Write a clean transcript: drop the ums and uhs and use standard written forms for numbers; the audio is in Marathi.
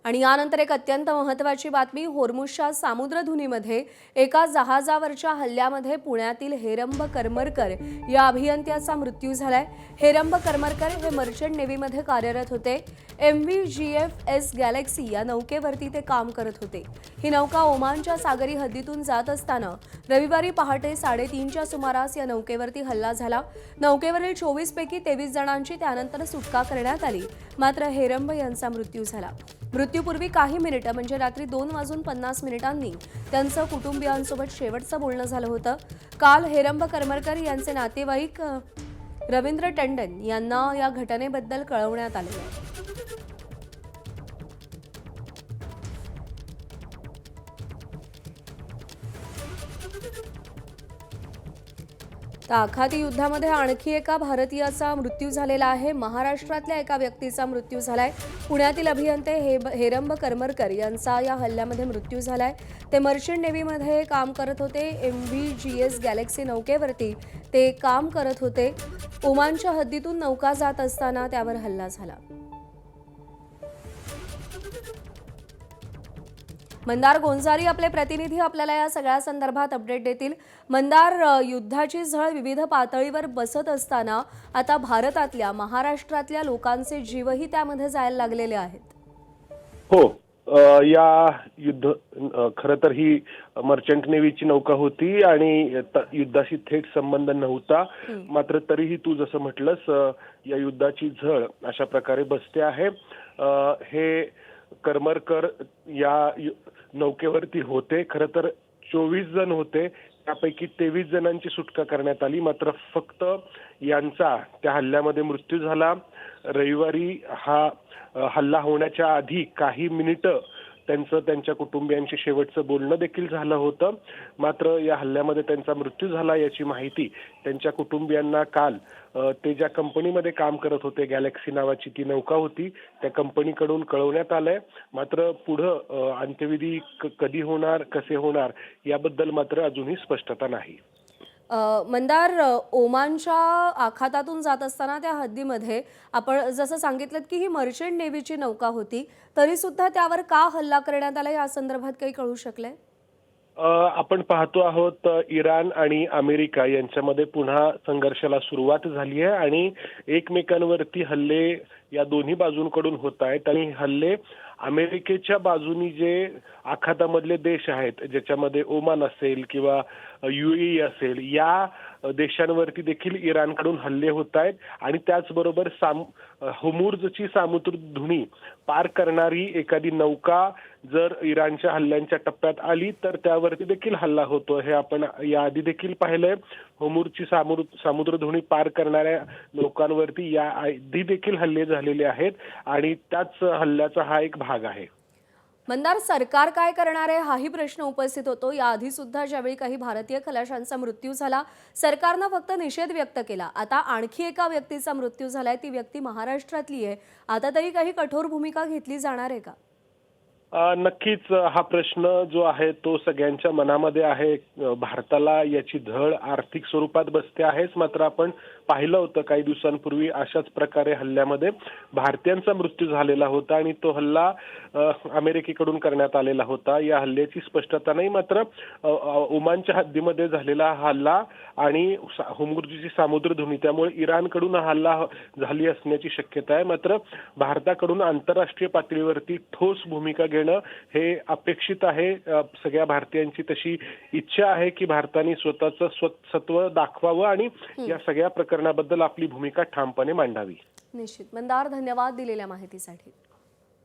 आणि यानंतर एक अत्यंत महत्त्वाची बातमी, होर्मुझच्या सामुद्रधुनीमध्ये एका जहाजावरच्या हल्ल्यामध्ये पुण्यातील हेरंब करमरकर या अभियंत्याचा मृत्यू झालाय। हेरंब करमरकर हे मर्चंट नेव्हीमध्ये कार्यरत होते। MV-GFS गॅलेक्सी या नौकेवरती ते काम करत होते। ही नौका ओमानच्या सागरी हद्दीतून जात असताना रविवारी पहाटे 3:30च्या सुमारास या नौकेवरती हल्ला झाला। नौकेवरील 24 पैकी 23 जणांची त्यानंतर सुटका करण्यात आली, मात्र हेरंब यांचा मृत्यू झाला। मृत्यूपूर्वी काही मिनिटं म्हणजे रात्री 2:50 त्यांचं कुटुंबियांसोबत शेवटचं बोलणं झालं होतं। काल हेरंब करमरकर यांचे नातेवाईक रवींद्र टंडन यांना या घटनेबद्दल कळवण्यात आले आहे। आखाती युद्धामध्ये आणखी एका भारतीयाचा मृत्यू झालेला आहे। महाराष्ट्रातल्या एका व्यक्तीचा मृत्यू झालाय। पुण्यातील अभियंते हेरंब करमरकर यांचा या हल्ल्यामध्ये मृत्यू झालाय। ते मर्चंट नेव्हीमध्ये काम करत होते। MV-GS गॅलेक्सी नौकेवरती ते काम करत होते। ओमानच्या हद्दीतून नौका जात असताना त्यावर हल्ला झाला। मंदार गोंजारी आपले प्रतिनिधी आपल्याला या सगळ्या संदर्भात अपडेट देतील। मंदार, युद्धाची झळ विविध पातळीवर बसत असताना आता भारतातल्या महाराष्ट्रातल्या लोकांचे जीवही त्यामध्ये जायला लागलेले आहेत। हो, या युद्ध खरं तर ही मर्चंट नेव्हीची नौका होती आणि युद्धाशी थेट संबंध नव्हता, मात्र तरीही तू जसं म्हटलंस या युद्धाची झळ अशा प्रकारे बसते आहे। हे करमरकर या नौकेवरती होते। खरं तर 24 जण होते, त्यापैकी 23 जणांची सुटका करण्यात आली, मात्र फक्त यांचा त्या हल्ल्यामध्ये मृत्यू झाला। रविवारी हा हल्ला होण्याच्या आधी काही मिनिटं त्यांच्या कुटुंबियांशी शेवटचं बोलणं देखील झालं होतं, मात्र या हल्ल्यामध्ये त्यांचा मृत्यू झाला याची माहिती त्यांच्या कुटुंबियांना काल ते ज्या कंपनीमध्ये काम करत होते, गॅलेक्सी नावाची ती नौका होती, त्या कंपनीकडून कळवण्यात आलंय। मात्र पुढं अंत्यविधी कधी होणार, कसे होणार याबद्दल मात्र अजूनही स्पष्टता नाही। मंदार, ओमानच्या आखातातून जात असताना त्या हद्दीमध्ये आपण जसं सांगितलं की ही मर्चंट नेव्हीची नौका होती, तरी सुद्धा त्यावर का हल्ला करण्यात आला या संदर्भात काही कळू शकलंय? आपण पाहतो आहोत इराण आणि अमेरिका यांच्यामध्ये पुन्हा संघर्षाला सुरुवात झाली आहे आणि एकमेकांवरती हल्ले या दोन्ही बाजूंकडून होत आहेत आणि हल्ले अमेरिकेच्या बाजूनी जे आखातामधले देश आहेत, ज्याच्यामध्ये ओमान असेल किंवा UAE असेल, या देशांवरती देखील इराणकडून हल्ले होत आहेत आणि त्याचबरोबर होर्मुझची सामुद्रधुनी पार करणारी एखादी नौका जर इराणच्या हल्ल्यांच्या टप्प्यात आली तर त्यावरती देखील हल्ला होतो। हे आपण याआधी देखील पाहिलंय। होर्मुझची सामुद्रधुनी पार करणाऱ्या लोकांवरती याआधी देखील हल्ले झालेले आहेत आणि त्याच हल्ल्याचा हा एक भाग आहे। मंदार, सरकार काय करणार आहे हाही प्रश्न उपस्थित होतो। याआधी सुद्धा ज्यावेळी काही भारतीय खलाशांचा मृत्यू झाला, सरकारनं फक्त निषेध व्यक्त केला। आता आणखी एका व्यक्तीचा मृत्यू झालाय, ती व्यक्ती महाराष्ट्रातली आहे। आता तरी काही कठोर भूमिका घेतली जाणार आहे का? नक्कीच हा प्रश्न जो आहे तो सगळ्यांच्या मनामध्ये आहे। भारताला याची झळ आर्थिक स्वरूपात बसते आहेच, मात्र आपण पाहिलं होतं काही दिवसांपूर्वी अशाच प्रकारे हल्ल्यामध्ये भारतीयांचा मृत्यू झालेला होता आणि तो हल्ला अमेरिकेकडून करण्यात आलेला होता। या हल्ल्याची स्पष्टता नाही, मात्र ओमानच्या हद्दीमध्ये झालेला हल्ला आणि होर्मुझची सामुद्रधुनी, त्यामुळे इराणकडून हा हल्ला झाली असण्याची शक्यता आहे। मात्र भारताकडून आंतरराष्ट्रीय पातळीवरती ठोस भूमिका घेणं हे अपेक्षित आहे। सगळ्या भारतीयांची तशी इच्छा आहे की भारताने स्वतःचं सत्व दाखवावं आणि या सगळ्या प्रकरणाबद्दल आपली भूमिका ठामपणे मांडावी। निश्चित। मंदार, धन्यवाद दिलेल्या माहितीसाठी।